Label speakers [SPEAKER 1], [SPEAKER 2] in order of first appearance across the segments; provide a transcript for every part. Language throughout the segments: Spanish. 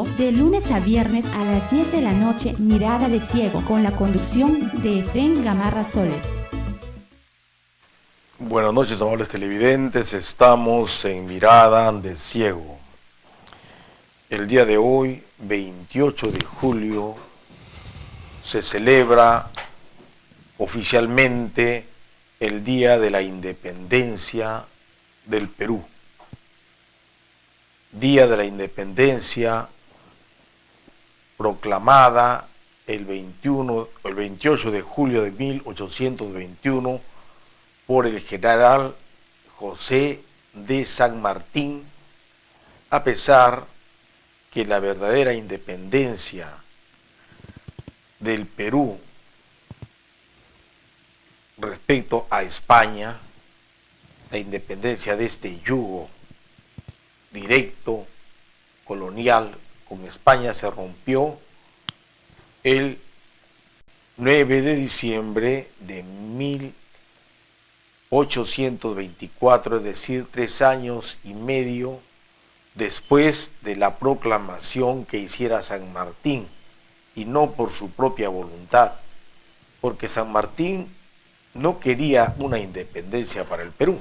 [SPEAKER 1] De lunes a viernes a las 10 de la noche, Mirada de Ciego, con la conducción de Efrén Gamarra Soles.
[SPEAKER 2] Buenas noches, amables televidentes. Estamos en Mirada de Ciego. El día de hoy, 28 de julio, se celebra oficialmente el Día de la Independencia del Perú. Día de la Independencia proclamada el 28 de julio de 1821 por el general José de San Martín, a pesar que la verdadera independencia del Perú respecto a España, la independencia de este yugo directo colonial con España, se rompió el 9 de diciembre de 1824, es decir, 3 años y medio después de la proclamación que hiciera San Martín, y no por su propia voluntad, porque San Martín no quería una independencia para el Perú.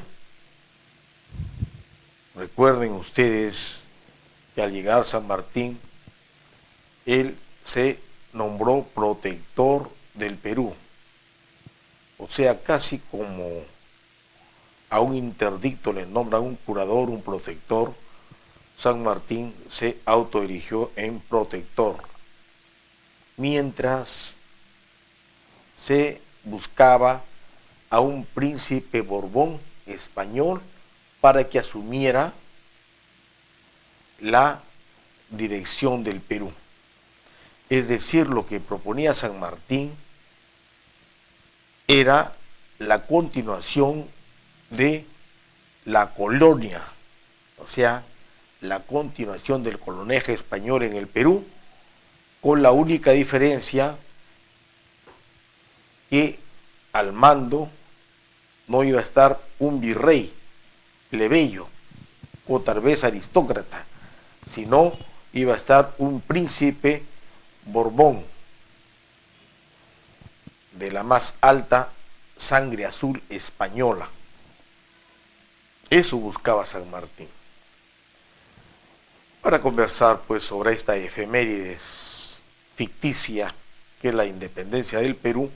[SPEAKER 2] Recuerden ustedes que al llegar San Martín, él se nombró protector del Perú, o sea, casi como a un interdicto le nombran un curador, un protector. San Martín se autoerigió en protector, mientras se buscaba a un príncipe Borbón español para que asumiera la dirección del Perú. Es decir, lo que proponía San Martín era la continuación de la colonia, o sea, la continuación del coloniaje español en el Perú, con la única diferencia que al mando no iba a estar un virrey plebeyo o tal vez aristócrata, sino iba a estar un príncipe Borbón de la más alta sangre azul española. Eso buscaba San Martín. Para conversar pues sobre esta efemérides ficticia que es la independencia del Perú,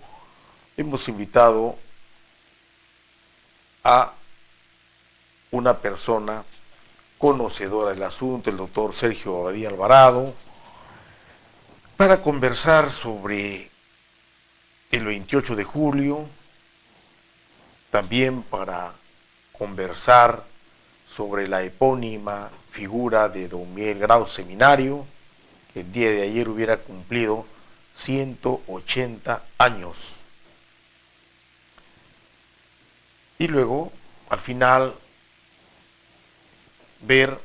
[SPEAKER 2] hemos invitado a una persona conocedora del asunto, el doctor Sergio Abadía Alvarado, para conversar sobre el 28 de julio, también para conversar sobre la epónima figura de don Miguel Grau Seminario, que el día de ayer hubiera cumplido 180 años. Y luego, al final, ver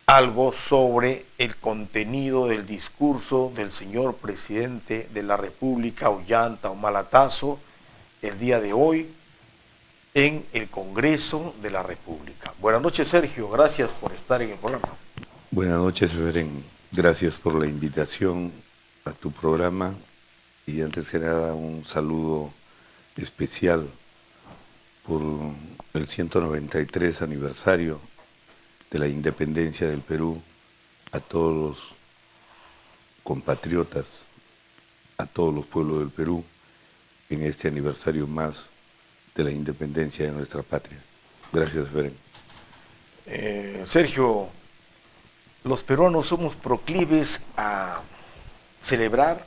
[SPEAKER 2] algo sobre el contenido del discurso del señor presidente de la República, Ollanta Humala el día de hoy en el Congreso de la República. Buenas noches, Sergio, gracias por estar en el programa.
[SPEAKER 3] Buenas noches, Efrén, gracias por la invitación a tu programa y antes que nada un saludo especial por el 193 aniversario de la independencia del Perú, a todos los compatriotas, a todos los pueblos del Perú, en este aniversario más de la independencia de nuestra patria. Gracias, Efrén.
[SPEAKER 2] Sergio, los peruanos somos proclives a celebrar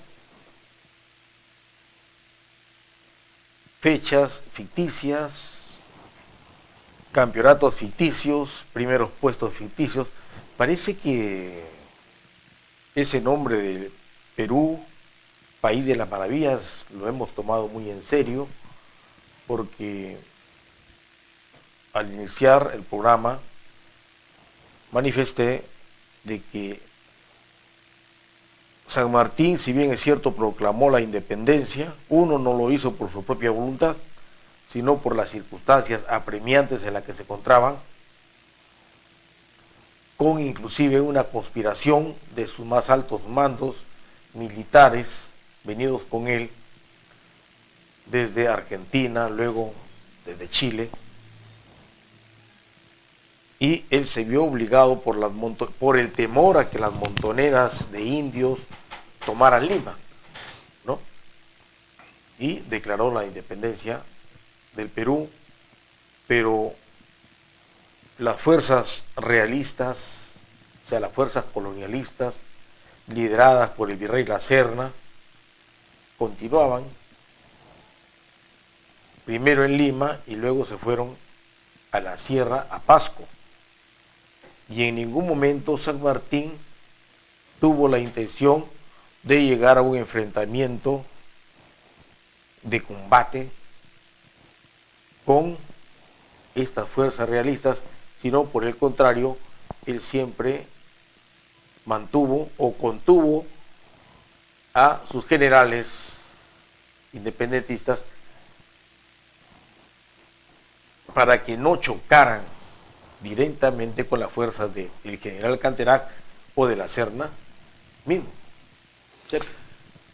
[SPEAKER 2] fechas ficticias, campeonatos ficticios, primeros puestos ficticios. Parece que ese nombre de Perú, país de las maravillas, lo hemos tomado muy en serio, porque al iniciar el programa manifesté de que San Martín, si bien es cierto, proclamó la independencia, uno no lo hizo por su propia voluntad, sino por las circunstancias apremiantes en las que se encontraban con inclusive una conspiración de sus más altos mandos militares venidos con él desde Argentina, luego desde Chile, y él se vio obligado por el temor a que las montoneras de indios tomaran Lima, ¿no? Y declaró la independencia del Perú, pero las fuerzas realistas, o sea, las fuerzas colonialistas, lideradas por el virrey La Serna, continuaban primero en Lima y luego se fueron a la sierra, a Pasco. Y en ningún momento San Martín tuvo la intención de llegar a un enfrentamiento de combate con estas fuerzas realistas, sino por el contrario, él siempre mantuvo o contuvo a sus generales independentistas para que no chocaran directamente con las fuerzas del general Canterac o de la Serna mismo.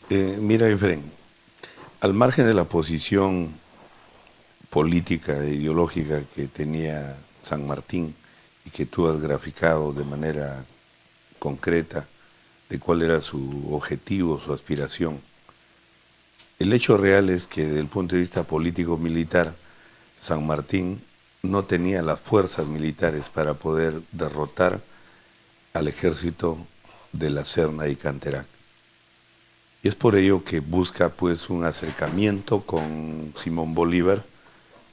[SPEAKER 3] Mira, Efraín, al margen de la posición política e ideológica que tenía San Martín y que tú has graficado de manera concreta de cuál era su objetivo, su aspiración, el hecho real es que desde el punto de vista político-militar, San Martín no tenía las fuerzas militares para poder derrotar al ejército de la Serna y Canterac. Y es por ello que busca pues un acercamiento con Simón Bolívar,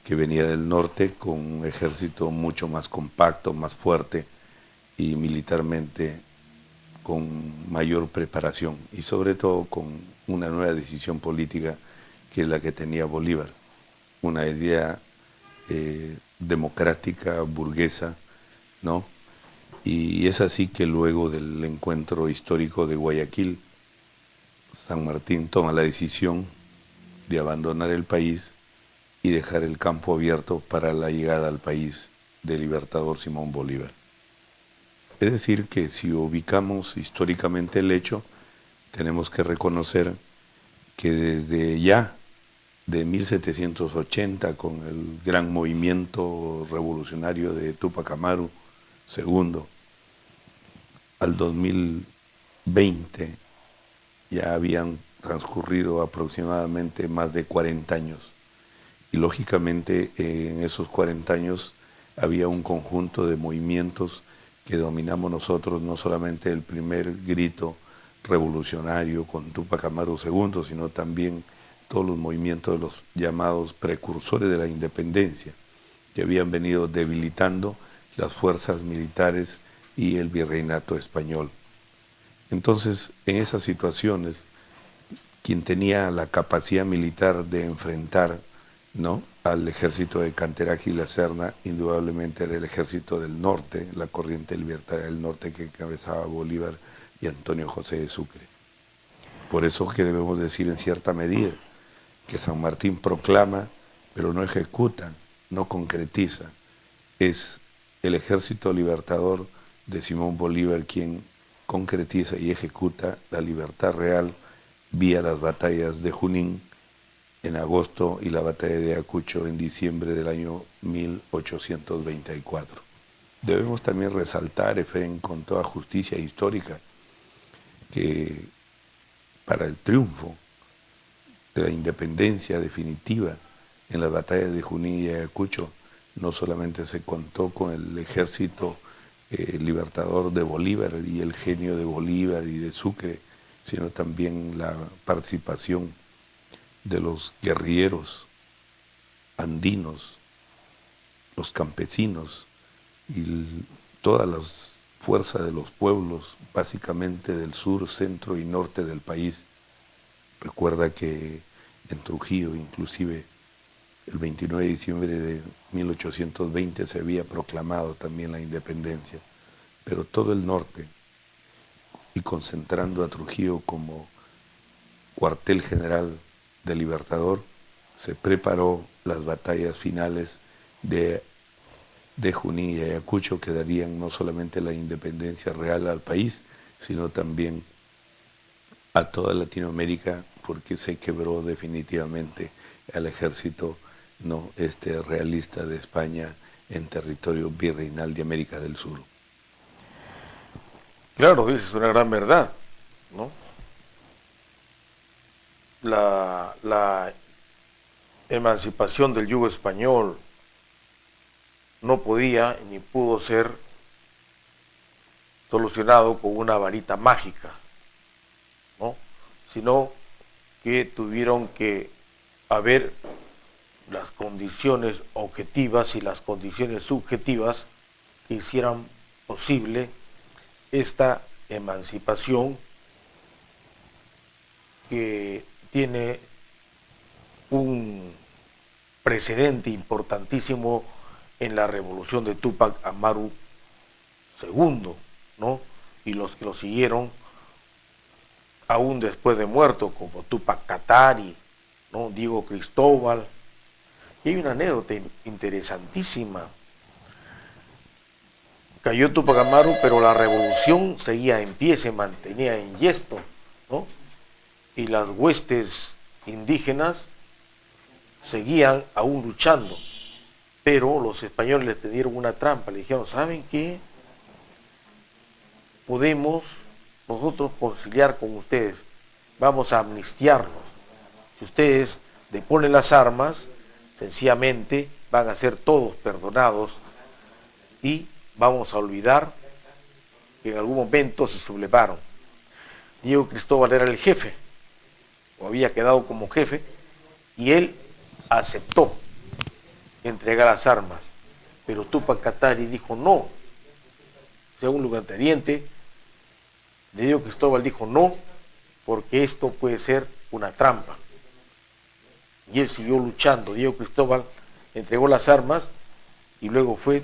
[SPEAKER 3] que venía del norte con un ejército mucho más compacto, más fuerte y militarmente con mayor preparación y sobre todo con una nueva decisión política que es la que tenía Bolívar, una idea democrática, burguesa, ¿no? Y es así que luego del encuentro histórico de Guayaquil, San Martín toma la decisión de abandonar el país y dejar el campo abierto para la llegada al país del libertador Simón Bolívar. Es decir, que si ubicamos históricamente el hecho, tenemos que reconocer que desde ya, de 1780, con el gran movimiento revolucionario de Túpac Amaru II, al 2020, ya habían transcurrido aproximadamente más de 40 años. Y lógicamente en esos 40 años había un conjunto de movimientos que dominamos nosotros, no solamente el primer grito revolucionario con Túpac Amaru II, sino también todos los movimientos de los llamados precursores de la independencia, que habían venido debilitando las fuerzas militares y el virreinato español. Entonces, en esas situaciones, quien tenía la capacidad militar de enfrentar, ¿no?, al ejército de Canterac y la Serna, indudablemente era el ejército del norte, la corriente libertaria del norte que encabezaba Bolívar y Antonio José de Sucre. Por eso que debemos decir en cierta medida que San Martín proclama, pero no ejecuta, no concretiza. Es el ejército libertador de Simón Bolívar quien concretiza y ejecuta la libertad real vía las batallas de Junín en agosto y la batalla de Ayacucho en diciembre del año 1824. Debemos también resaltar, Efraín, con toda justicia histórica, que para el triunfo de la independencia definitiva en las batallas de Junín y Ayacucho, no solamente se contó con el ejército libertador de Bolívar y el genio de Bolívar y de Sucre, sino también la participación de los guerrilleros andinos, los campesinos y todas las fuerzas de los pueblos, básicamente del sur, centro y norte del país. Recuerda que en Trujillo, inclusive, el 29 de diciembre de 1820 se había proclamado también la independencia, pero todo el norte, y concentrando a Trujillo como cuartel general del Libertador, se preparó las batallas finales de de Junín y Ayacucho que darían no solamente la independencia real al país, sino también a toda Latinoamérica, porque se quebró definitivamente al ejército realista de España en territorio virreinal de América del Sur.
[SPEAKER 2] Claro, dices una gran verdad, ¿no? La emancipación del yugo español no podía ni pudo ser solucionado con una varita mágica, ¿no? Sino que tuvieron que haber las condiciones objetivas y las condiciones subjetivas que hicieran posible esta emancipación que tiene un precedente importantísimo en la revolución de Túpac Amaru II, ¿no? Y los que lo siguieron aún después de muerto, como Túpac Katari, ¿no? Diego Cristóbal. Y hay una anécdota interesantísima. Cayó Túpac Amaru, pero la revolución seguía en pie, se mantenía en yesto, ¿no? Y las huestes indígenas seguían aún luchando, pero los españoles le tendieron una trampa, le dijeron, ¿saben qué? Podemos nosotros conciliar con ustedes, vamos a amnistiarlos. Si ustedes deponen las armas, sencillamente van a ser todos perdonados y vamos a olvidar que en algún momento se sublevaron. Diego Cristóbal era el jefe, o había quedado como jefe, y él aceptó entregar las armas, pero Túpac Katari dijo no. Según lugarteniente de Diego Cristóbal dijo no, porque esto puede ser una trampa. Y él siguió luchando. Diego Cristóbal entregó las armas y luego fue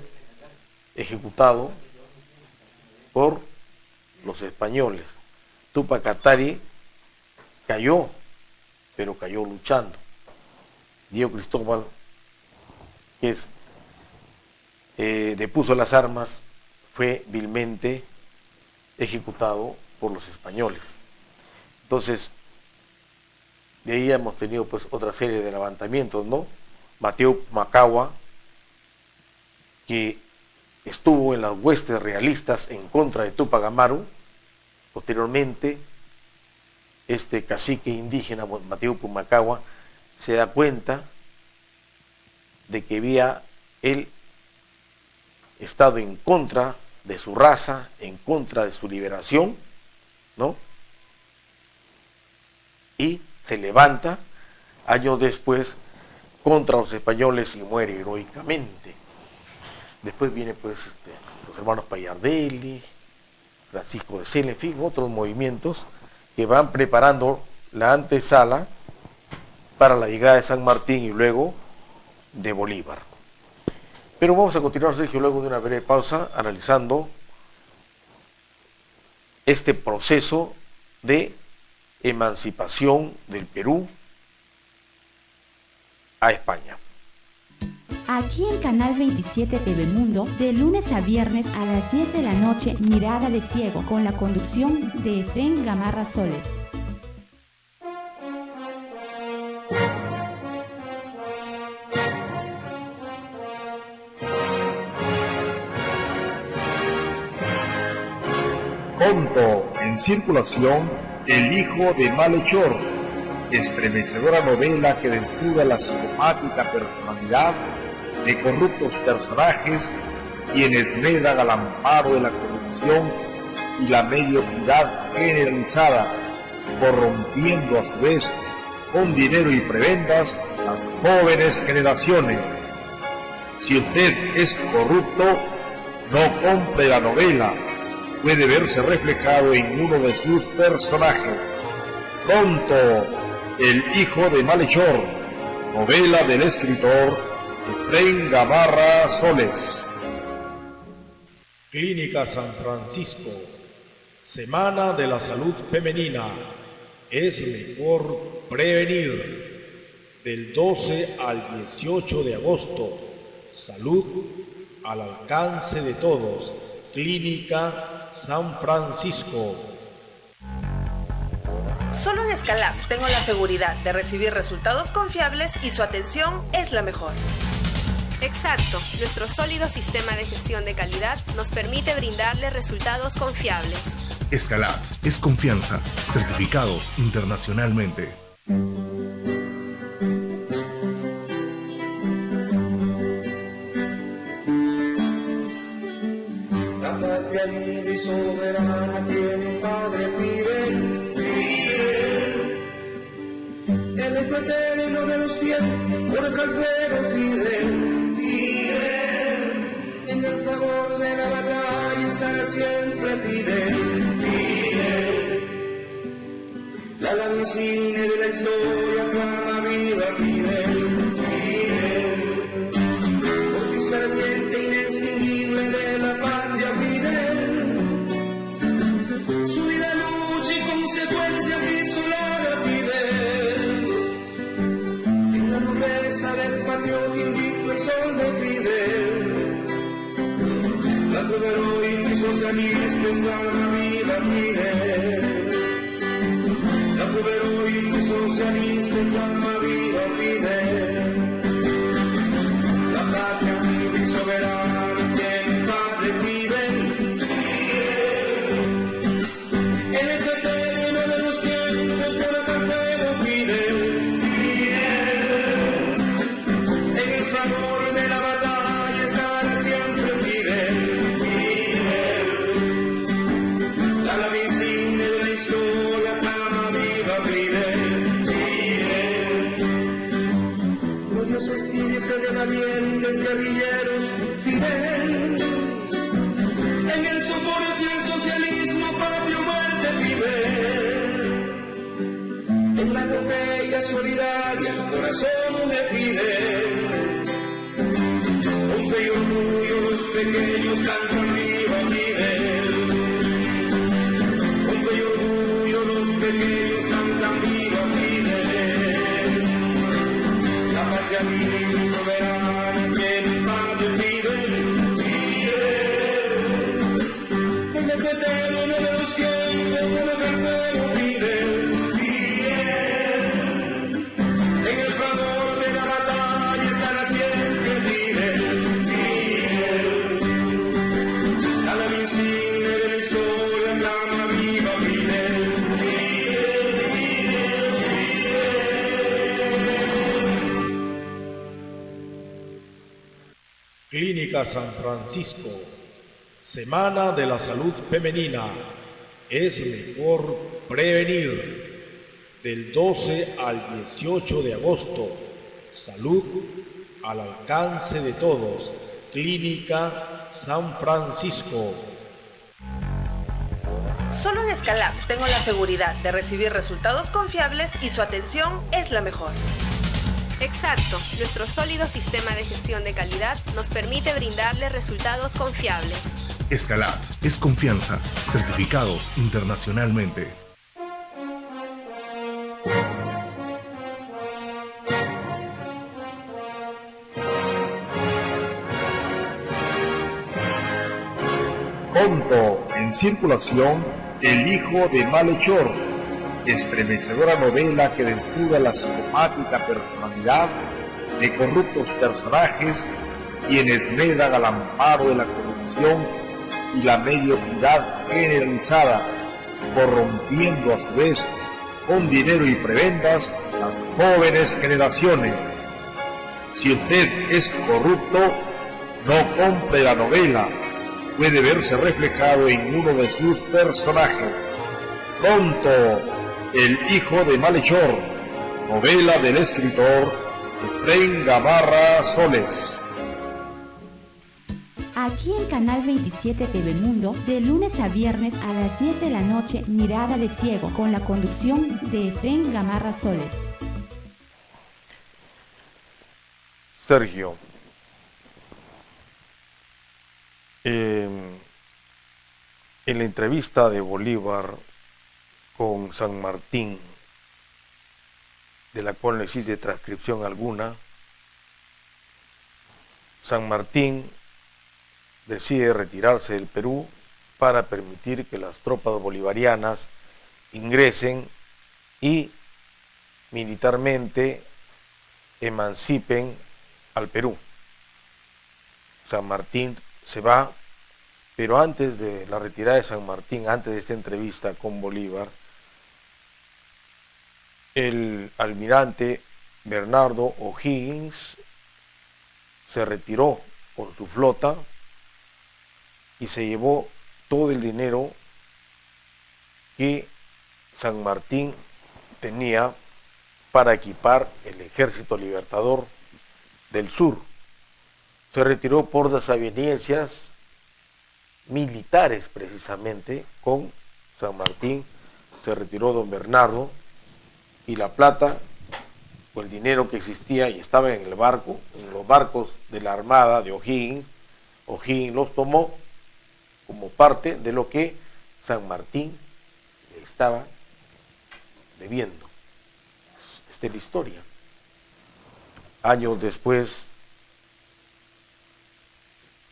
[SPEAKER 2] ejecutado por los españoles. Túpac Katari cayó, pero cayó luchando. Diego Cristóbal, que depuso las armas, fue vilmente ejecutado por los españoles. Entonces, de ahí hemos tenido pues otra serie de levantamientos, ¿no? Mateo Pumacahua, que estuvo en las huestes realistas en contra de Túpac Amaru. Posteriormente, este cacique indígena, Mateo Pumacahua, se da cuenta de que había él estado en contra de su raza, en contra de su liberación, ¿no? Y se levanta años después contra los españoles y muere heroicamente. Después viene pues los hermanos Payardelli, Francisco de Sela, en fin, otros movimientos que van preparando la antesala para la llegada de San Martín y luego de Bolívar. Pero vamos a continuar, Sergio, luego de una breve pausa, analizando este proceso de emancipación del Perú a España.
[SPEAKER 1] Aquí en Canal 27 TV Mundo, de lunes a viernes a las 10 de la noche, Mirada de Ciego, con la conducción de Efrén Gamarra Soles.
[SPEAKER 4] Pronto en circulación El hijo de malhechor, estremecedora novela que desnuda la psicopática personalidad de corruptos personajes quienes medan al amparo de la corrupción y la mediocridad generalizada, corrompiendo a su vez con dinero y prebendas las jóvenes generaciones. Si usted es corrupto, no compre la novela, puede verse reflejado en uno de sus personajes. Pronto, El hijo de malhechor, novela del escritor Efrén Gamarra Soles.
[SPEAKER 5] Clínica San Francisco, Semana de la Salud Femenina. Es mejor prevenir. Del 12 al 18 de agosto. Salud al alcance de todos. Clínica San Francisco.
[SPEAKER 6] Solo en Escalabs tengo la seguridad de recibir resultados confiables y su atención es la mejor.
[SPEAKER 7] Exacto, nuestro sólido sistema de gestión de calidad nos permite brindarle resultados confiables.
[SPEAKER 8] Escalabs es confianza, certificados internacionalmente.
[SPEAKER 9] La patria libre y soberana tiene un padre Fidel, Fidel. El eco eterno de los tiempos, por el calfero Fidel, Fidel. En el fragor de la batalla estará siempre Fidel, Fidel. La insignia de la historia clama viva Fidel, Fidel. Porque ardiente inextinguible de la patria Fidel. Su vida, lucha y consecuencia visolada Fidel. En la nobleza del patriota invicto el sol de Fidel. La cruz heroica y socialista exclama viva Fidel. La cruz heroica y socialista exclama viva Fidel. La patria libre y soberana tiene padre Fidel, Fidel. El eje eterno de los tiempos por el calfero Fidel, Fidel. En el fragor de la batalla estará siempre Fidel, Fidel. La insignia de la historia clama viva Fidel, Fidel. Gloriosa estirpe de valientes guerrilleros Fidel. En el soporte y el socialismo, patria o muerte Fidel. En la epopeya solidaria, el corazón de Fidel. Con fe y orgullo los pequeños cantan viva Fidel. Con fe y orgullo los pequeños cantan viva Fidel. La patria libre y soberana tiene un padre Fidel, Fidel. En el eterno de los tiempos por el calfero Fidel, Fidel. En el fragor de la batalla estará siempre Fidel, Fidel. La insignia de la historia clama viva Fidel, Fidel,
[SPEAKER 5] Clínica San Francisco. Semana de la Salud Femenina. Es mejor prevenir. Del 12 al 18 de agosto. Salud al alcance de todos. Clínica San Francisco.
[SPEAKER 6] Solo en Escalabs tengo la seguridad de recibir resultados confiables y su atención es la mejor.
[SPEAKER 7] Exacto, nuestro sólido sistema de gestión de calidad nos permite brindarle resultados confiables.
[SPEAKER 8] Escalabs es confianza, certificados internacionalmente.
[SPEAKER 4] Pronto en circulación El hijo de Malhechor, estremecedora novela que desnuda la psicopática personalidad de corruptos personajes quienes medan al amparo de la corrupción y la mediocridad generalizada, corrompiendo a su vez con dinero y prebendas las jóvenes generaciones. Si usted es corrupto, no compre la novela, puede verse reflejado en uno de sus personajes. Pronto, El hijo de Malhechor, novela del escritor Efraín Gamarra Soles.
[SPEAKER 1] Aquí en Canal 27 TV Mundo, de lunes a viernes a las 10 de la noche, Mirada de Ciego, con la conducción de Efraín Gamarra Soles.
[SPEAKER 2] Sergio, en la entrevista de Bolívar con San Martín, de la cual no existe transcripción alguna, San Martín decide retirarse del Perú para permitir que las tropas bolivarianas ingresen y militarmente emancipen al Perú. San Martín se va, pero antes de la retirada de San Martín, antes de esta entrevista con Bolívar, el almirante Bernardo O'Higgins se retiró con su flota y se llevó todo el dinero que San Martín tenía para equipar el Ejército Libertador del Sur. Se retiró por desavenencias militares precisamente con San Martín, se retiró don Bernardo, y la plata o el dinero que existía y estaba en el barco, en los barcos de la armada de O'Higgins, O'Higgins los tomó como parte de lo que San Martín le estaba debiendo. Esta es la historia. Años después,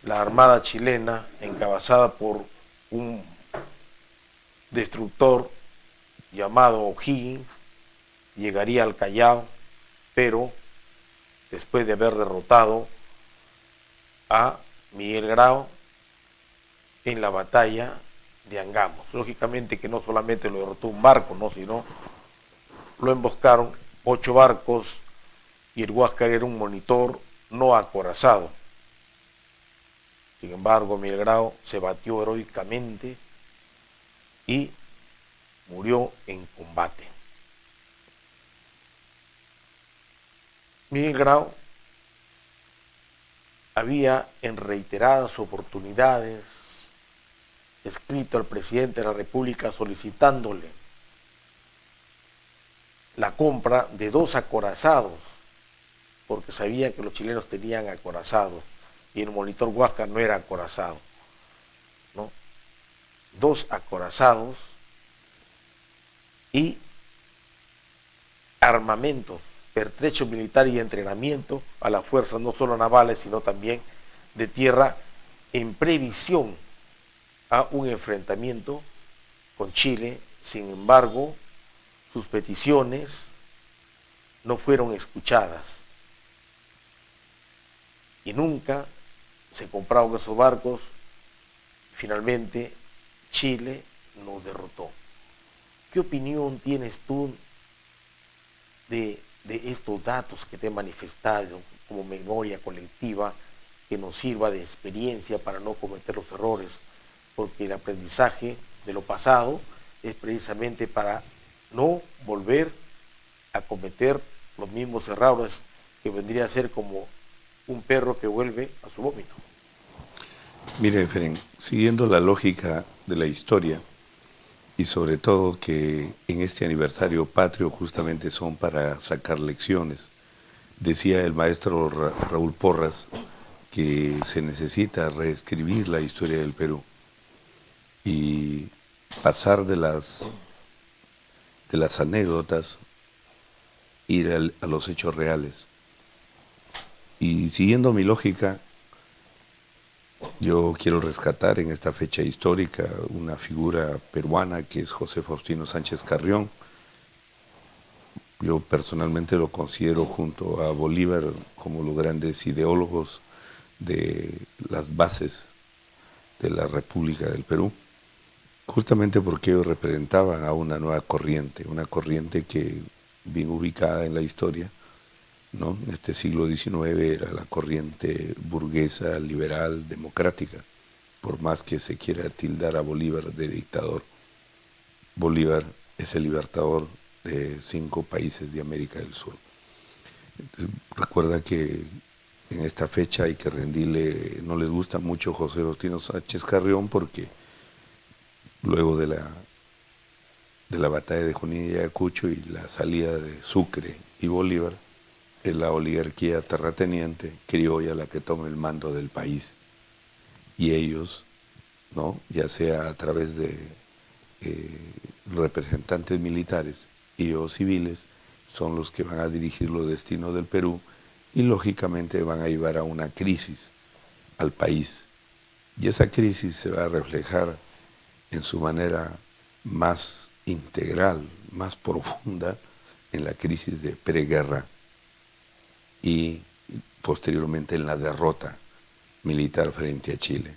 [SPEAKER 2] la armada chilena, encabezada por un destructor llamado O'Higgins, llegaría al Callao, pero después de haber derrotado a Miguel Grau en la batalla de Angamos. Lógicamente que no solamente lo derrotó un barco, ¿no?, sino lo emboscaron 8 barcos y el Huáscar era un monitor no acorazado. Sin embargo, Miguel Grau se batió heroicamente y murió en combate. Miguel Grau había en reiteradas oportunidades escrito al presidente de la República solicitándole la compra de 2 acorazados, porque sabía que los chilenos tenían acorazados y el monitor Huáscar no era acorazado, ¿no? 2 acorazados y armamento, pertrecho militar y entrenamiento a las fuerzas no solo navales sino también de tierra en previsión a un enfrentamiento con Chile. Sin embargo, sus peticiones no fueron escuchadas y nunca se compraron esos barcos. Finalmente Chile nos derrotó. ¿Qué opinión tienes tú de estos datos que te he manifestado como memoria colectiva que nos sirva de experiencia para no cometer los errores? Porque el aprendizaje de lo pasado es precisamente para no volver a cometer los mismos errores, que vendría a ser como un perro que vuelve a su vómito.
[SPEAKER 3] Mire, Efren, siguiendo la lógica de la historia, y sobre todo que en este aniversario patrio justamente son para sacar lecciones, decía el maestro Raúl Porras que se necesita reescribir la historia del Perú y pasar de las anécdotas, ir a los hechos reales. Y siguiendo mi lógica, yo quiero rescatar en esta fecha histórica una figura peruana que es José Faustino Sánchez Carrión. Yo personalmente lo considero junto a Bolívar como los grandes ideólogos de las bases de la República del Perú, justamente porque ellos representaban a una nueva corriente, una corriente que, bien ubicada en la historia, ¿no?, en este siglo XIX era la corriente burguesa, liberal, democrática, por más que se quiera tildar a Bolívar de dictador. Bolívar es el libertador de 5 países de América del Sur. Entonces, recuerda que en esta fecha hay que rendirle, no les gusta mucho José Faustino Sánchez Carrión porque luego de la batalla de Junín y Ayacucho y la salida de Sucre y Bolívar, es la oligarquía terrateniente criolla la que toma el mando del país. Y ellos, ¿no?, ya sea a través de representantes militares y o civiles, son los que van a dirigir los destinos del Perú y lógicamente van a llevar a una crisis al país. Y esa crisis se va a reflejar en su manera más integral, más profunda, en la crisis de preguerra y posteriormente en la derrota militar frente a Chile.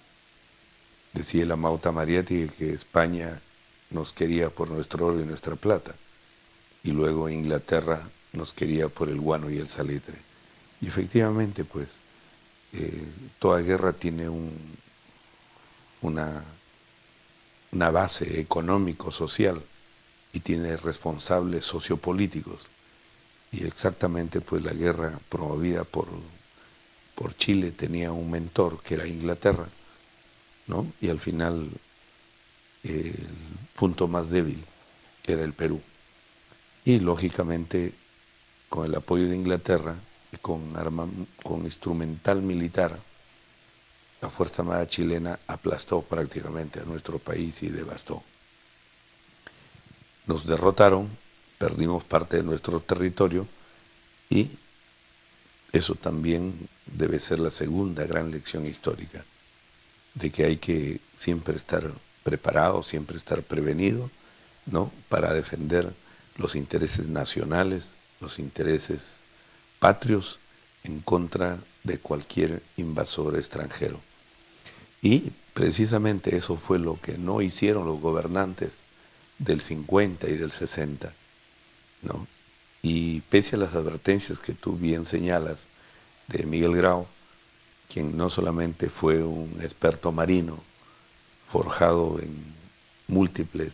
[SPEAKER 3] Decía la Mauta Mariátegui que España nos quería por nuestro oro y nuestra plata, y luego Inglaterra nos quería por el guano y el salitre. Y efectivamente, pues, toda guerra tiene una base económico-social y tiene responsables sociopolíticos. Y exactamente, pues, la guerra promovida por Chile tenía un mentor, que era Inglaterra, ¿no? Y al final, el punto más débil era el Perú. Y lógicamente, con el apoyo de Inglaterra y con instrumental militar, la Fuerza Armada chilena aplastó prácticamente a nuestro país y devastó. Nos derrotaron, perdimos parte de nuestro territorio, y eso también debe ser la segunda gran lección histórica, de que hay que siempre estar preparado, siempre estar prevenido, ¿no?, para defender los intereses nacionales, los intereses patrios, en contra de cualquier invasor extranjero. Y precisamente eso fue lo que no hicieron los gobernantes del 50 y del 60, ¿no? Y pese a las advertencias que tú bien señalas de Miguel Grau, quien no solamente fue un experto marino, forjado en múltiples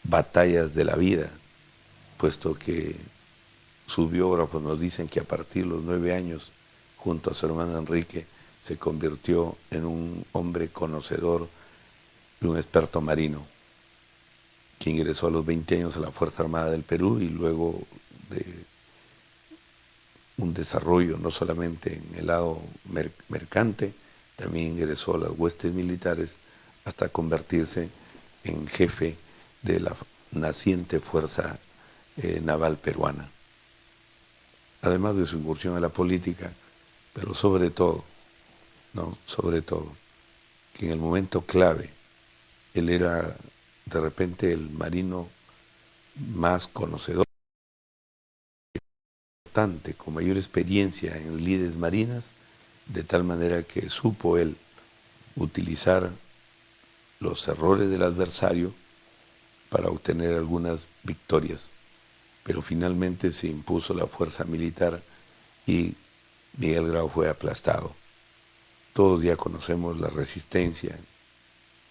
[SPEAKER 3] batallas de la vida, puesto que sus biógrafos nos dicen que a partir de los 9 años, junto a su hermano Enrique, se convirtió en un hombre conocedor y un experto marino, que ingresó a los 20 años a la Fuerza Armada del Perú, y luego de un desarrollo no solamente en el lado mercante, también ingresó a las huestes militares hasta convertirse en jefe de la naciente Fuerza Naval Peruana. Además de su incursión a la política, pero sobre todo, que en el momento clave, él era de repente el marino más conocedor, con mayor experiencia en lides marinas, de tal manera que supo él utilizar los errores del adversario para obtener algunas victorias. Pero finalmente se impuso la fuerza militar y Miguel Grau fue aplastado. Todos ya conocemos la resistencia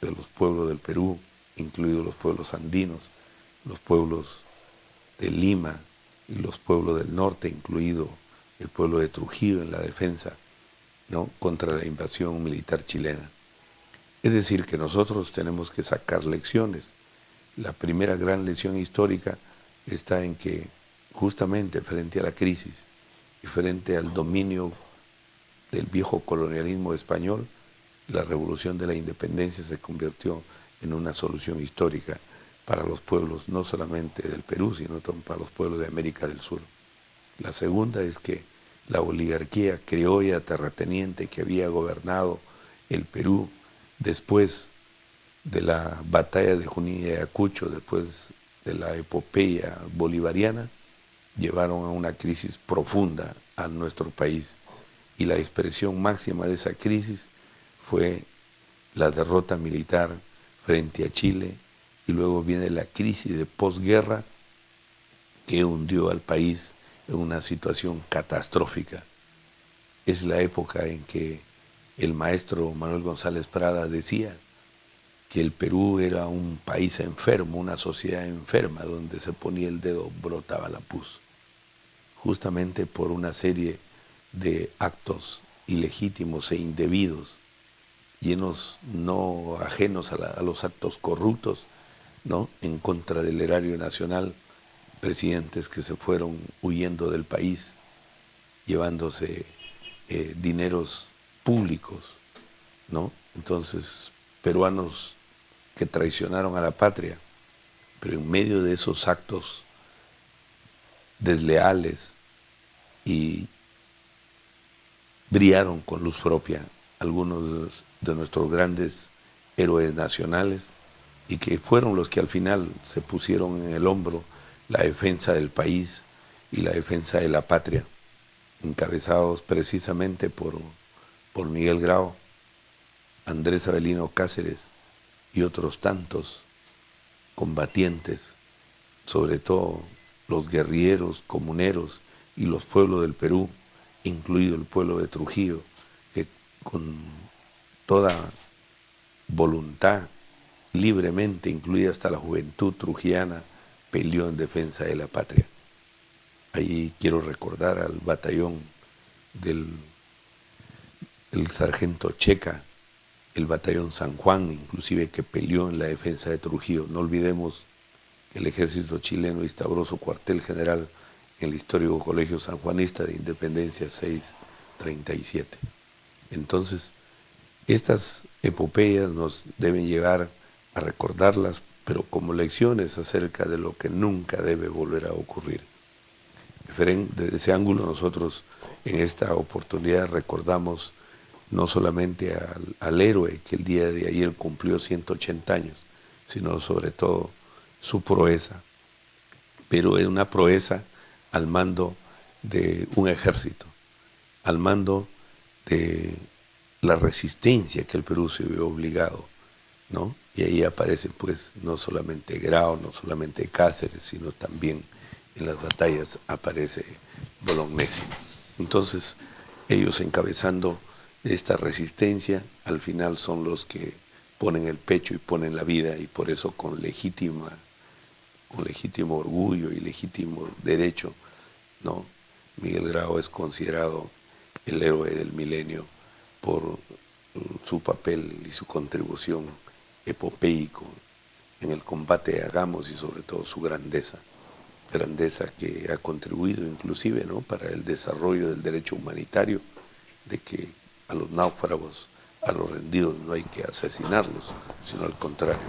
[SPEAKER 3] de los pueblos del Perú, incluidos los pueblos andinos, los pueblos de Lima y los pueblos del norte, incluido el pueblo de Trujillo, en la defensa, ¿no?, contra la invasión militar chilena. Es decir, que nosotros tenemos que sacar lecciones. La primera gran lección histórica está en que justamente frente a la crisis y frente al dominio del viejo colonialismo español, la revolución de la independencia se convirtió en una solución histórica para los pueblos, no solamente del Perú, sino también para los pueblos de América del Sur. La segunda es que la oligarquía criolla terrateniente que había gobernado el Perú después de la batalla de Junín y Ayacucho, después de la epopeya bolivariana, llevaron a una crisis profunda a nuestro país. Y la expresión máxima de esa crisis fue la derrota militar frente a Chile, y luego viene la crisis de posguerra que hundió al país en una situación catastrófica. Es la época en que el maestro Manuel González Prada decía que el Perú era un país enfermo, una sociedad enferma, donde se ponía el dedo, brotaba la pus, justamente por una serie de actos ilegítimos e indebidos, llenos, no ajenos a los actos corruptos, ¿no?, en contra del erario nacional, presidentes que se fueron huyendo del país, llevándose dineros públicos, ¿no? Entonces, peruanos que traicionaron a la patria, pero en medio de esos actos desleales y brillaron con luz propia algunos de nuestros grandes héroes nacionales y que fueron los que al final se pusieron en el hombro la defensa del país y la defensa de la patria, encabezados precisamente por Miguel Grau, Andrés Avelino Cáceres y otros tantos combatientes, sobre todo los guerrilleros, comuneros y los pueblos del Perú, incluido el pueblo de Trujillo, que con toda voluntad, libremente, incluida hasta la juventud trujillana, peleó en defensa de la patria. Ahí quiero recordar al batallón del sargento Checa, el batallón San Juan, inclusive, que peleó en la defensa de Trujillo. No olvidemos que el ejército chileno instauró su cuartel general en el histórico Colegio Sanjuanista de Independencia 637. Entonces, estas epopeyas nos deben llevar a recordarlas, pero como lecciones acerca de lo que nunca debe volver a ocurrir. Desde ese ángulo nosotros en esta oportunidad recordamos no solamente al héroe que el día de ayer cumplió 180 años, sino sobre todo su proeza, pero es una proeza al mando de un ejército, al mando de la resistencia que el Perú se vio obligado, ¿no? Y ahí aparece pues no solamente Grau, no solamente Cáceres, sino también en las batallas aparece Bolognesi. Entonces ellos encabezando esta resistencia al final son los que ponen el pecho y ponen la vida, y por eso con legítimo orgullo y legítimo derecho, ¿no? Miguel Grau es considerado el héroe del milenio por su papel y su contribución epopeico en el combate de Agamos y sobre todo su grandeza que ha contribuido inclusive, ¿no?, para el desarrollo del derecho humanitario, de que a los náufragos, a los rendidos no hay que asesinarlos, sino al contrario,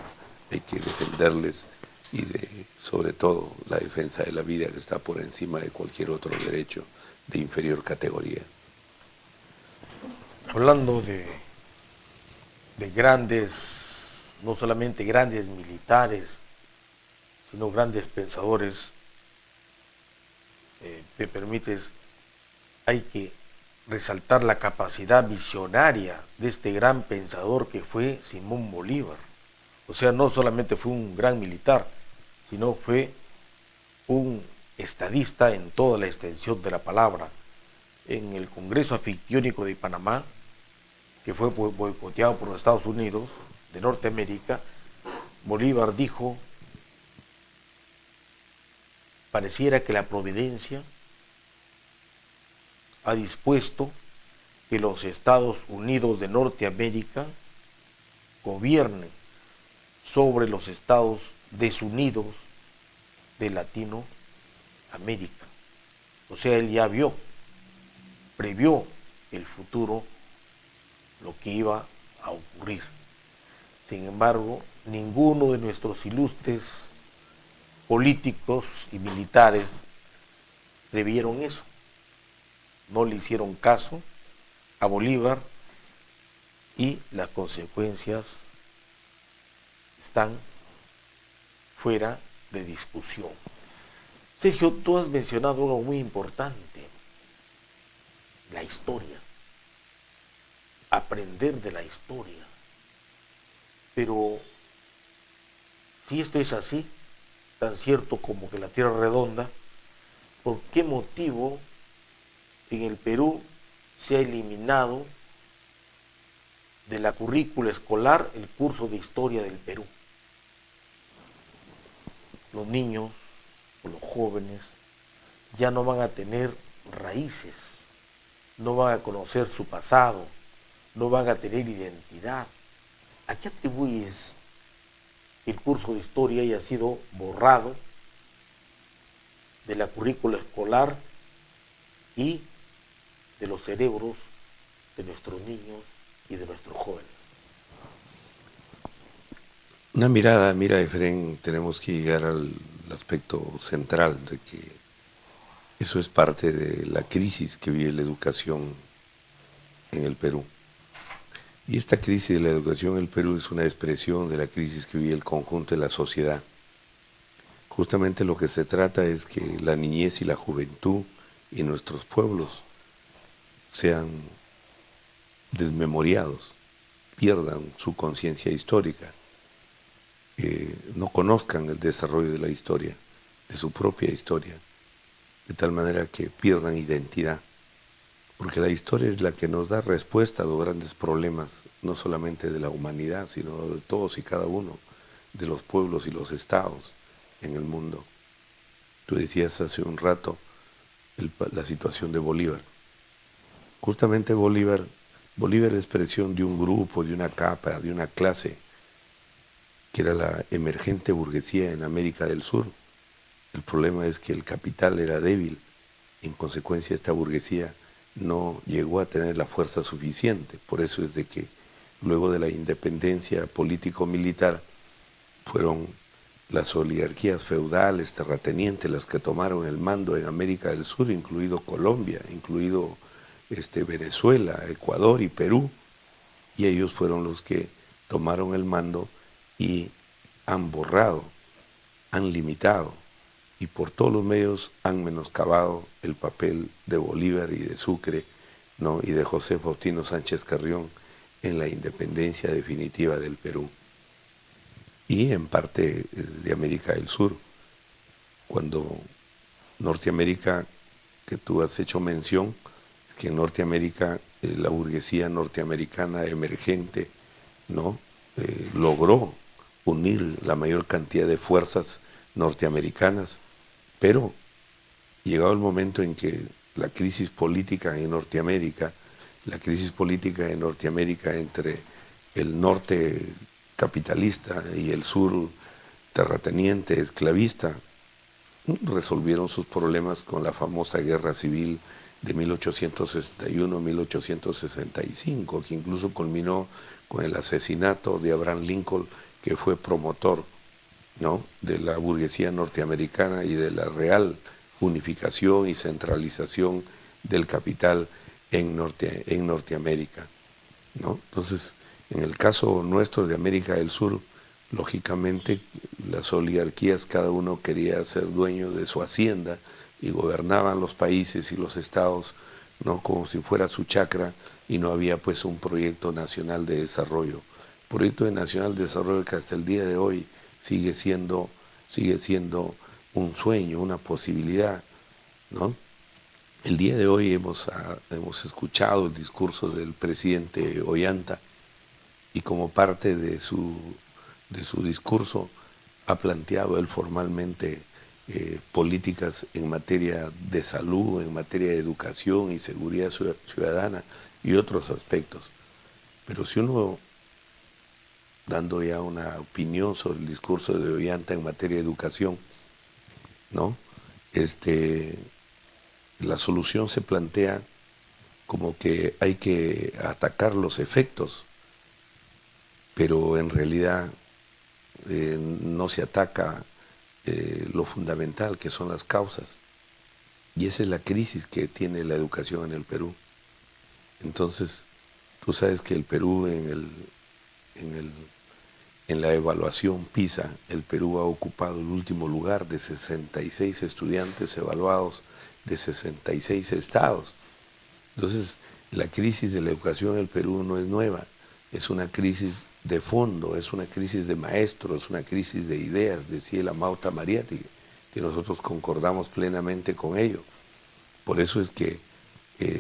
[SPEAKER 3] hay que defenderles, y sobre todo la defensa de la vida, que está por encima de cualquier otro derecho de inferior categoría.
[SPEAKER 2] Hablando de grandes, no solamente grandes militares, sino grandes pensadores, me permites, hay que resaltar la capacidad visionaria de este gran pensador que fue Simón Bolívar. O sea, no solamente fue un gran militar, sino fue un estadista en toda la extensión de la palabra. En el Congreso Anfictiónico de Panamá, que fue boicoteado por los Estados Unidos de Norteamérica, Bolívar dijo: pareciera que la providencia ha dispuesto que los Estados Unidos de Norteamérica gobiernen sobre los estados desunidos de Latinoamérica. O sea, él ya previó el futuro, lo que iba a ocurrir. Sin embargo, ninguno de nuestros ilustres políticos y militares previeron eso. No le hicieron caso a Bolívar y las consecuencias están fuera de discusión. Sergio, tú has mencionado algo muy importante: la historia, aprender de la historia. Pero si esto es así, tan cierto como que la Tierra es redonda, ¿por qué motivo en el Perú se ha eliminado de la currícula escolar el curso de historia del Perú? Los niños o los jóvenes ya no van a tener raíces, no van a conocer su pasado, no van a tener identidad. ¿A qué atribuyes que el curso de historia haya sido borrado de la currícula escolar y de los cerebros de nuestros niños y de nuestros jóvenes?
[SPEAKER 3] Una mirada, mira, Efren, tenemos que llegar al aspecto central de que eso es parte de la crisis que vive la educación en el Perú. Y esta crisis de la educación en el Perú es una expresión de la crisis que vive el conjunto de la sociedad. Justamente lo que se trata es que la niñez y la juventud y nuestros pueblos sean desmemoriados, pierdan su conciencia histórica, no conozcan el desarrollo de la historia, de su propia historia, de tal manera que pierdan identidad. Porque la historia es la que nos da respuesta a los grandes problemas, no solamente de la humanidad, sino de todos y cada uno, de los pueblos y los estados en el mundo. Tú decías hace un rato la situación de Bolívar. Justamente Bolívar es expresión de un grupo, de una capa, de una clase, que era la emergente burguesía en América del Sur. El problema es que el capital era débil, en consecuencia esta burguesía no llegó a tener la fuerza suficiente. Por eso es de que luego de la independencia político-militar fueron las oligarquías feudales, terratenientes, las que tomaron el mando en América del Sur, incluido Colombia, incluido Venezuela, Ecuador y Perú, y ellos fueron los que tomaron el mando y han borrado, han limitado, y por todos los medios han menoscabado el papel de Bolívar y de Sucre, ¿no? Y de José Faustino Sánchez Carrión en la independencia definitiva del Perú. Y en parte de América del Sur, cuando Norteamérica, que tú has hecho mención, que en Norteamérica la burguesía norteamericana emergente, ¿no? Logró unir la mayor cantidad de fuerzas norteamericanas, pero llegado el momento en que la crisis política en Norteamérica entre el norte capitalista y el sur terrateniente esclavista, resolvieron sus problemas con la famosa guerra civil de 1861-1865, que incluso culminó con el asesinato de Abraham Lincoln, que fue promotor, ¿no?, de la burguesía norteamericana y de la real unificación y centralización del capital en Norteamérica, ¿no? Entonces, en el caso nuestro de América del Sur, lógicamente las oligarquías, cada uno quería ser dueño de su hacienda y gobernaban los países y los estados, ¿no?, como si fuera su chacra, y no había pues un proyecto nacional de desarrollo. Proyecto nacional de desarrollo que hasta el día de hoy sigue siendo un sueño, una posibilidad, ¿no? El día de hoy hemos escuchado el discurso del presidente Ollanta, y como parte de su discurso ha planteado él formalmente políticas en materia de salud, en materia de educación y seguridad ciudadana y otros aspectos. Pero si uno, dando ya una opinión sobre el discurso de Ollanta en materia de educación, ¿no?, la solución se plantea como que hay que atacar los efectos, pero en realidad no se ataca lo fundamental, que son las causas. Y esa es la crisis que tiene la educación en el Perú. Entonces, tú sabes que el Perú en la evaluación PISA, el Perú ha ocupado el último lugar de 66 estudiantes evaluados de 66 estados. Entonces, la crisis de la educación en el Perú no es nueva, es una crisis de fondo, es una crisis de maestros, es una crisis de ideas, decía el amado Tamariati, que nosotros concordamos plenamente con ello. Por eso es que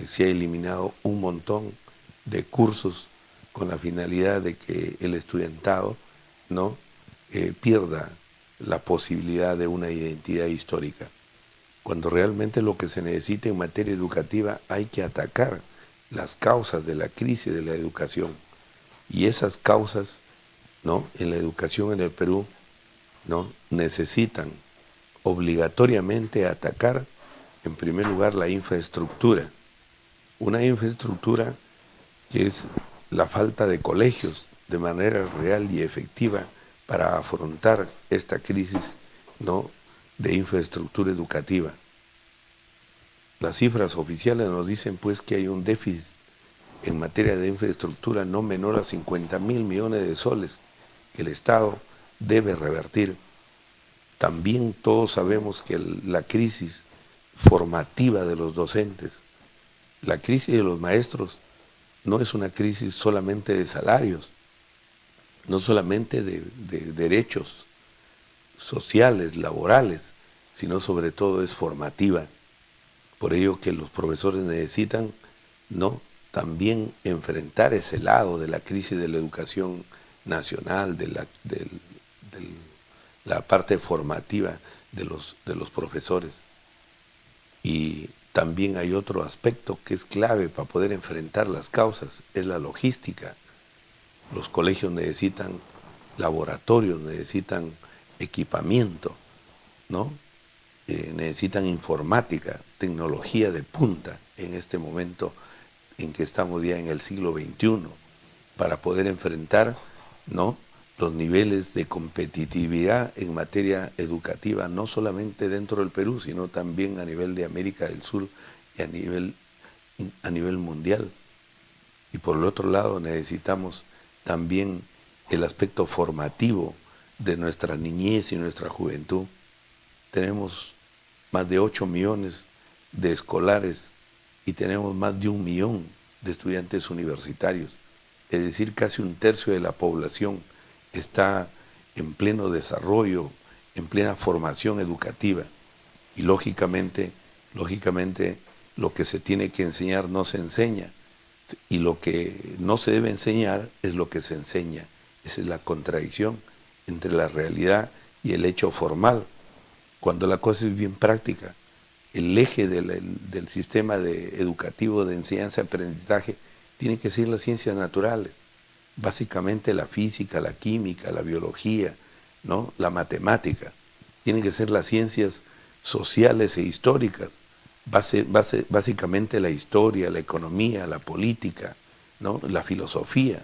[SPEAKER 3] se ha eliminado un montón de cursos con la finalidad de que el estudiantado no pierda la posibilidad de una identidad histórica, cuando realmente lo que se necesita en materia educativa hay que atacar las causas de la crisis de la educación. Y esas causas, ¿no?, en la educación en el Perú, ¿no?, necesitan obligatoriamente atacar, en primer lugar, la infraestructura. Una infraestructura que es la falta de colegios de manera real y efectiva para afrontar esta crisis, ¿no?, de infraestructura educativa. Las cifras oficiales nos dicen pues que hay un déficit en materia de infraestructura no menor a 50.000 millones de soles que el Estado debe revertir. También todos sabemos que la crisis formativa de los docentes, la crisis de los maestros, no es una crisis solamente de salarios, no solamente de derechos sociales, laborales, sino sobre todo es formativa. Por ello que los profesores necesitan también enfrentar ese lado de la crisis de la educación nacional, de la parte formativa de los profesores. Y también hay otro aspecto que es clave para poder enfrentar las causas, es la logística. Los colegios necesitan laboratorios, necesitan equipamiento, ¿no? Necesitan informática, tecnología de punta en este momento en que estamos ya en el siglo XXI, para poder enfrentar, ¿no?, los niveles de competitividad en materia educativa, no solamente dentro del Perú, sino también a nivel de América del Sur y a nivel mundial. Y por el otro lado necesitamos también el aspecto formativo de nuestra niñez y nuestra juventud. Tenemos más de 8 millones de escolares y tenemos más de 1 millón de estudiantes universitarios, es decir, casi 1/3 de la población está en pleno desarrollo, en plena formación educativa, y lógicamente lo que se tiene que enseñar no se enseña, y lo que no se debe enseñar es lo que se enseña. Esa es la contradicción entre la realidad y el hecho formal, cuando la cosa es bien práctica. El eje del sistema educativo de enseñanza-aprendizaje tiene que ser las ciencias naturales, básicamente la física, la química, la biología, ¿no?, la matemática. Tienen que ser las ciencias sociales e históricas, básicamente la historia, la economía, la política, ¿no?, la filosofía,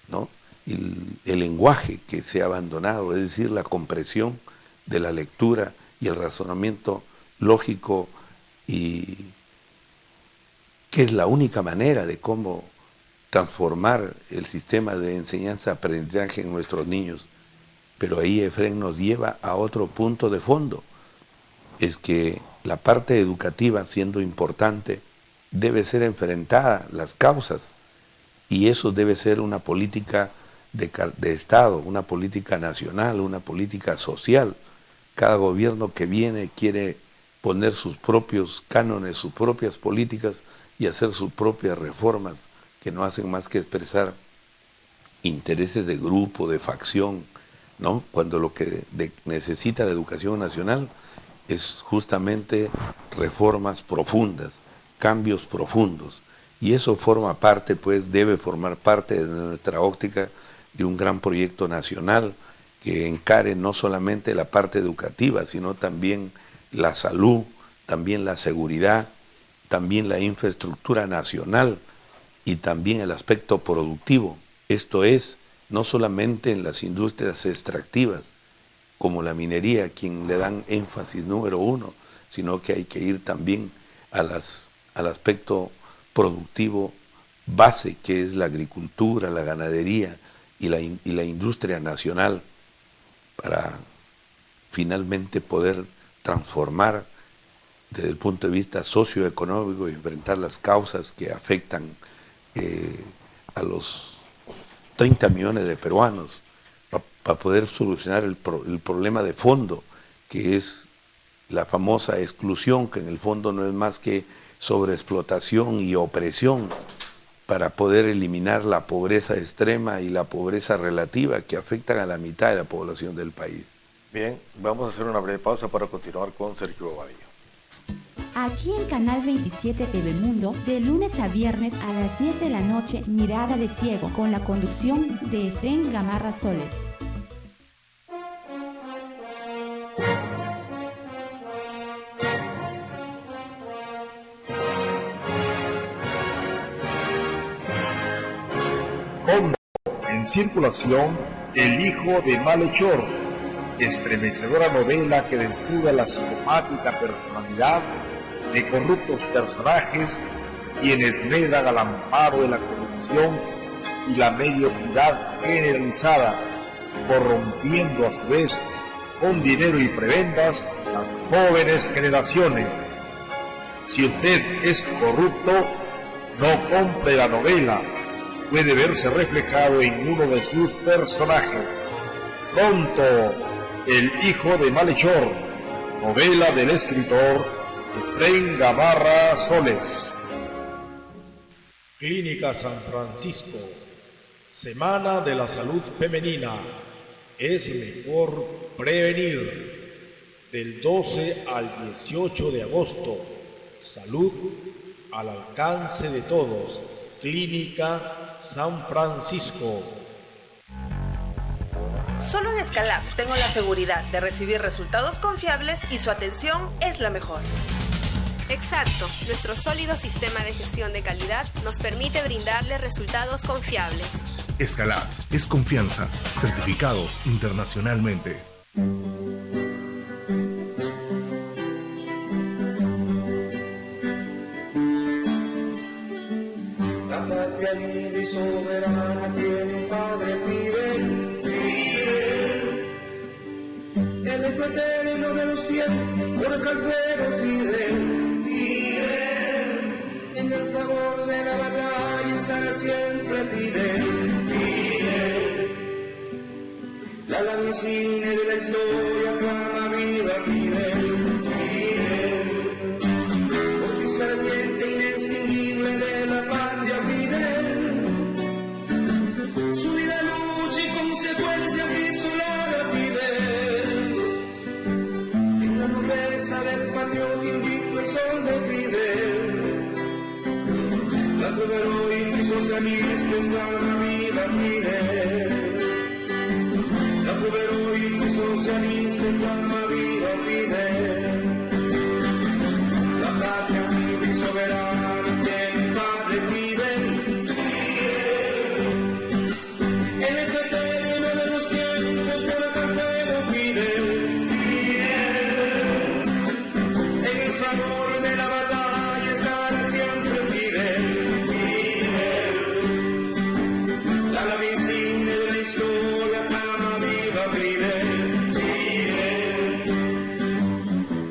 [SPEAKER 3] ¿no?, el lenguaje que se ha abandonado, es decir, la comprensión de la lectura y el razonamiento lógico, y que es la única manera de cómo transformar el sistema de enseñanza-aprendizaje en nuestros niños. Pero ahí Efrén nos lleva a otro punto de fondo, es que la parte educativa, siendo importante, debe ser enfrentada, las causas, y eso debe ser una política de Estado, una política nacional, una política social. Cada gobierno que viene quiere poner sus propios cánones, sus propias políticas y hacer sus propias reformas, que no hacen más que expresar intereses de grupo, de facción, ¿no? Cuando lo que necesita la educación nacional es justamente reformas profundas, cambios profundos, y eso forma parte, pues debe formar parte de nuestra óptica de un gran proyecto nacional que encare no solamente la parte educativa, sino también la salud, también la seguridad, también la infraestructura nacional y también el aspecto productivo. Esto es, no solamente en las industrias extractivas, como la minería, a quien le dan énfasis número 1, sino que hay que ir también al aspecto productivo base, que es la agricultura, la ganadería y la industria nacional, para finalmente poder transformar desde el punto de vista socioeconómico y enfrentar las causas que afectan a los 30 millones de peruanos, para poder solucionar el problema de fondo, que es la famosa exclusión, que en el fondo no es más que sobreexplotación y opresión, para poder eliminar la pobreza extrema y la pobreza relativa que afectan a la mitad de la población del país.
[SPEAKER 2] Bien, vamos a hacer una breve pausa para continuar con Sergio Bobadilla.
[SPEAKER 1] Aquí en Canal 27 TV Mundo, de lunes a viernes a las 10 de la noche, Mirada de Ciego, con la conducción de Efrén Gamarra Soles.
[SPEAKER 4] En circulación, El hijo de Malhechor, estremecedora novela que desnuda la psicopática personalidad de corruptos personajes quienes negan al amparo de la corrupción y la mediocridad generalizada, corrompiendo a su vez con dinero y prebendas las jóvenes generaciones. Si usted es corrupto, no compre la novela, puede verse reflejado en uno de sus personajes. Pronto, El hijo de Malhechor, novela del escritor Efraín Gamarra Soles.
[SPEAKER 5] Clínica San Francisco, Semana de la Salud Femenina, es mejor prevenir. Del 12 al 18 de agosto, salud al alcance de todos. Clínica San Francisco.
[SPEAKER 6] Solo en Escalabs tengo la seguridad de recibir resultados confiables y su atención es la mejor.
[SPEAKER 7] Exacto, nuestro sólido sistema de gestión de calidad nos permite brindarle resultados confiables.
[SPEAKER 8] Escalabs es confianza, certificados internacionalmente.
[SPEAKER 9] La patria libre y soberana tiene un padre fidel, el eco eterno de los tiempos, por el calfero fidel, en el fragor de la batalla estará siempre fidel, la lavicina de la historia clama viva fidel, porque ardiente inextinguible de la patria fidel, su vida lucha y consecuencia visolada fidel, en la nobleza del patriota invicto el sol de fidel, la cruz heroica y socialista exclama viva fidel, la cruz heroica y socialista exclama viva fidel, la patria libre y soberana tiene un padre fidel, el eco eterno de los tiempos por el calfero fidel, en el fragor de la batalla estará siempre fidel, la lavicina de la historia clama viva fidel,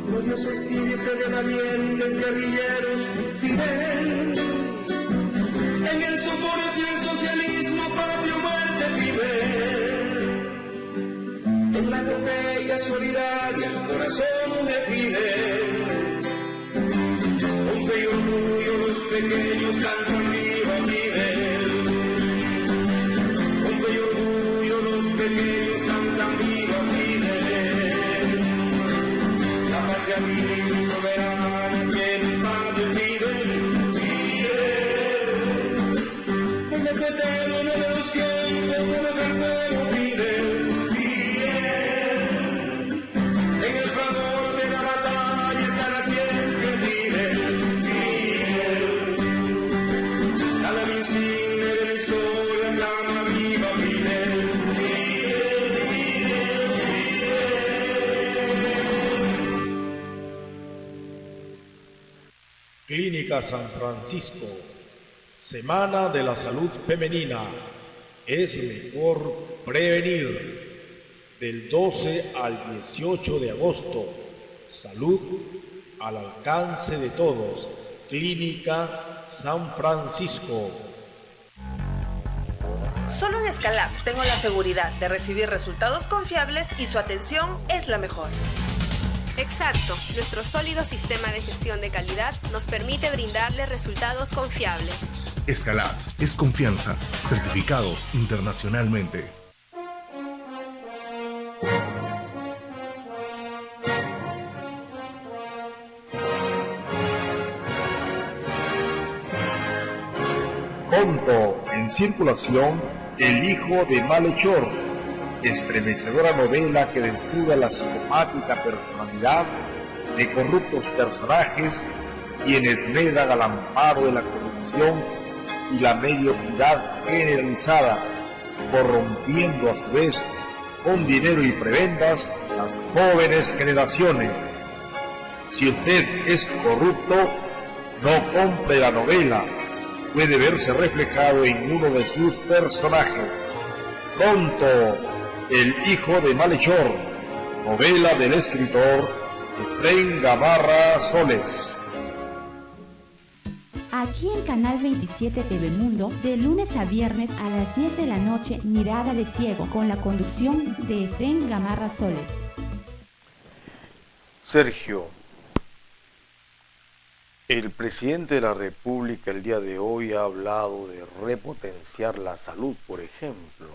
[SPEAKER 9] glorioso estirpe de valientes guerrilleros fidel, en el soporte del socialismo patria muerte fidel, en la epopeya solidaria el corazón de fidel, con fe y orgullo los pequeños cantan viva fidel, con fe y orgullo los pequeños cantan viva fidel, la patria libre y soberana tiene un padre fidel, en el eterno de los tiempos por el calfero fidel, en el fragor de la batalla estará siempre fidel, la lavicina de la historia clama viva fidel,
[SPEAKER 5] Clínica San Francisco, Semana de la Salud Femenina, es mejor prevenir. Del 12 al 18 de agosto, salud al alcance de todos. Clínica San Francisco.
[SPEAKER 6] Solo en Escalabs tengo la seguridad de recibir resultados confiables y su atención es la mejor.
[SPEAKER 7] Exacto, nuestro sólido sistema de gestión de calidad nos permite brindarle resultados confiables.
[SPEAKER 8] Escalabs es confianza, certificados internacionalmente.
[SPEAKER 4] Pronto en circulación El hijo de Malhechor, estremecedora novela que desnuda la psicopática personalidad de corruptos personajes quienes negan al amparo de la corrupción y la mediocridad generalizada, corrompiendo a su vez con dinero y prebendas las jóvenes generaciones. Si usted es corrupto, No compre la novela, puede verse reflejado en uno de sus personajes. Pronto, El hijo de Malhechor, novela del escritor Efraín Gamarra Soles.
[SPEAKER 1] Aquí en Canal 27 TV Mundo, de lunes a viernes a las 10 de la noche, Mirada de Ciego, con la conducción de Efraín Gamarra Soles.
[SPEAKER 2] Sergio, el presidente de la República el día de hoy ha hablado de repotenciar la salud, por ejemplo,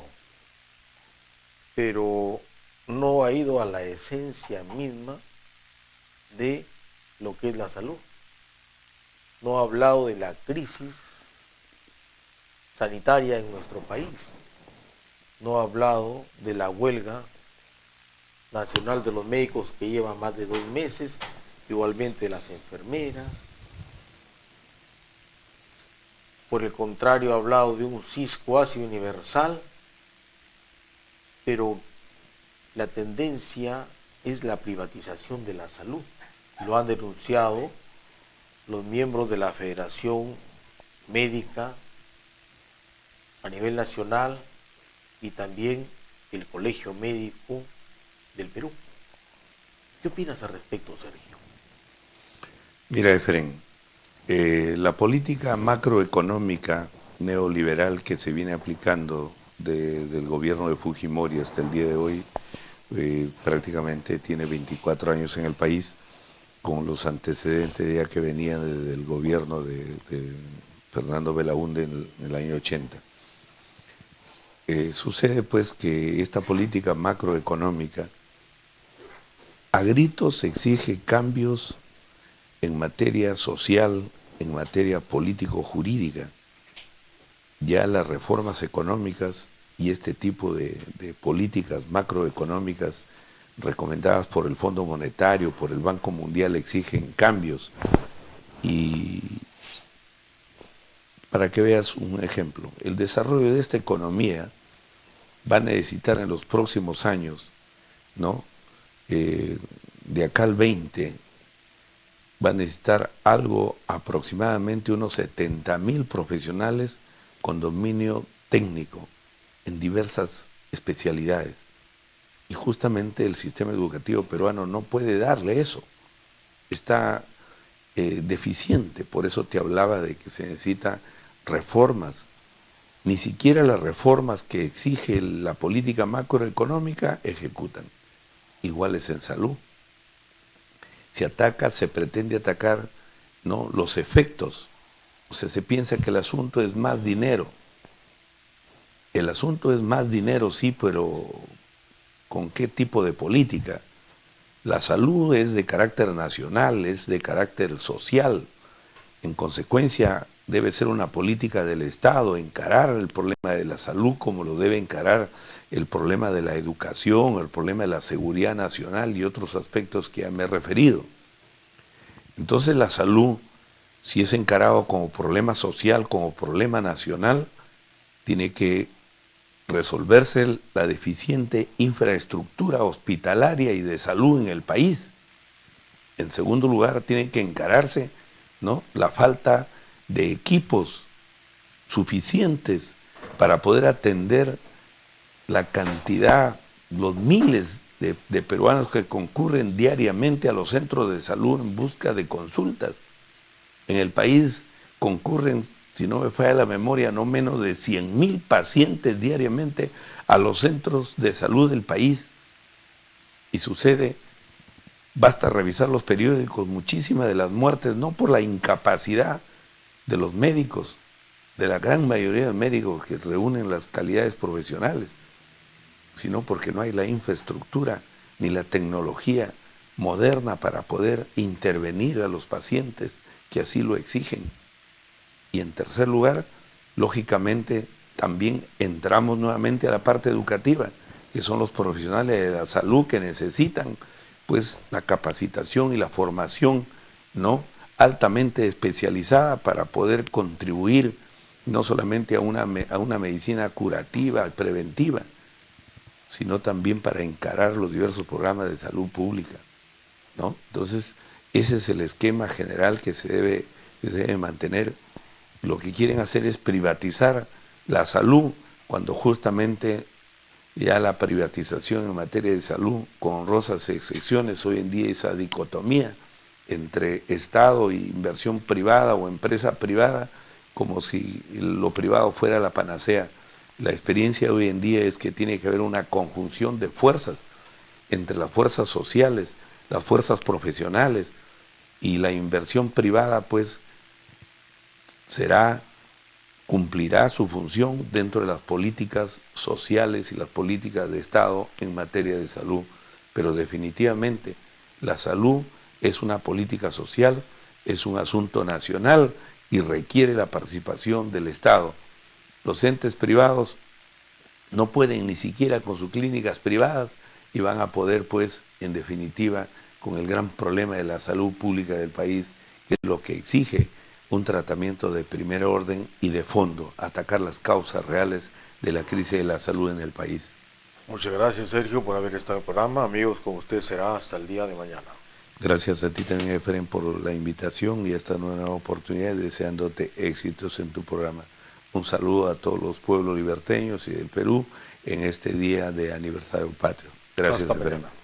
[SPEAKER 2] pero no ha ido a la esencia misma de lo que es la salud. No ha hablado de la crisis sanitaria en nuestro país. No ha hablado de la huelga nacional de los médicos que lleva más de 2 meses, igualmente de las enfermeras. Por el contrario, ha hablado de un CIS cuasi universal, pero la tendencia es la privatización de la salud. Lo han denunciado los miembros de la Federación Médica a nivel nacional y también el Colegio Médico del Perú. ¿Qué opinas al respecto, Sergio?
[SPEAKER 3] Mira, Efraín, la política macroeconómica neoliberal que se viene aplicando del gobierno de Fujimori hasta el día de hoy prácticamente tiene 24 años en el país, con los antecedentes ya que venían desde el gobierno de Fernando Belaúnde en el año 80. Sucede pues que esta política macroeconómica a gritos exige cambios en materia social, en materia político-jurídica. Ya las reformas económicas y este tipo de políticas macroeconómicas recomendadas por el Fondo Monetario, por el Banco Mundial, exigen cambios. Y para que veas un ejemplo, el desarrollo de esta economía va a necesitar en los próximos años, ¿no? De acá al 20, va a necesitar algo aproximadamente unos 70.000 profesionales con dominio técnico en diversas especialidades. Y justamente el sistema educativo peruano no puede darle eso. Está deficiente, por eso te hablaba de que se necesitan reformas. Ni siquiera las reformas que exige la política macroeconómica ejecutan. Iguales en salud. Se pretende atacar, ¿no?, los efectos. O sea, se piensa que el asunto es más dinero. El asunto es más dinero, sí, pero ¿con qué tipo de política? La salud es de carácter nacional, es de carácter social. En consecuencia, debe ser una política del Estado, encarar el problema de la salud como lo debe encarar el problema de la educación, el problema de la seguridad nacional y otros aspectos que ya me he referido. Entonces la salud, si es encarado como problema social, como problema nacional, tiene que resolverse la deficiente infraestructura hospitalaria y de salud en el país. En segundo lugar, tiene que encararse, ¿no?, la falta de equipos suficientes para poder atender la cantidad, los miles de peruanos que concurren diariamente a los centros de salud en busca de consultas. En el país concurren, si no me falla la memoria, no menos de 100.000 pacientes diariamente a los centros de salud del país. Y sucede, basta revisar los periódicos, muchísimas de las muertes, no por la incapacidad de los médicos, de la gran mayoría de médicos que reúnen las calidades profesionales, sino porque no hay la infraestructura ni la tecnología moderna para poder intervenir a los pacientes que así lo exigen. Y en tercer lugar, lógicamente, también entramos nuevamente a la parte educativa, que son los profesionales de la salud que necesitan pues la capacitación y la formación, ¿no?, altamente especializada para poder contribuir no solamente a una medicina curativa, preventiva, sino también para encarar los diversos programas de salud pública, ¿no? Entonces, ese es el esquema general que se debe que se debe mantener. Lo que quieren hacer es privatizar la salud, cuando justamente ya la privatización en materia de salud, con honrosas excepciones, hoy en día esa dicotomía entre Estado e inversión privada o empresa privada, como si lo privado fuera la panacea. La experiencia de hoy en día es que tiene que haber una conjunción de fuerzas entre las fuerzas sociales, las fuerzas profesionales, y la inversión privada pues cumplirá su función dentro de las políticas sociales y las políticas de Estado en materia de salud. Pero definitivamente la salud es una política social, es un asunto nacional y requiere la participación del Estado. Los entes privados no pueden ni siquiera con sus clínicas privadas y van a poder, pues, en definitiva, con el gran problema de la salud pública del país, que es lo que exige un tratamiento de primer orden y de fondo, atacar las causas reales de la crisis de la salud en el país.
[SPEAKER 2] Muchas gracias, Sergio, por haber estado en el programa. Amigos, con usted será hasta el día de mañana.
[SPEAKER 3] Gracias a ti también, Efren, por la invitación y esta nueva oportunidad, deseándote éxitos en tu programa. Un saludo a todos los pueblos liberteños y del Perú en este día de aniversario patrio. Gracias,
[SPEAKER 2] hasta
[SPEAKER 3] Efren.
[SPEAKER 2] mañana.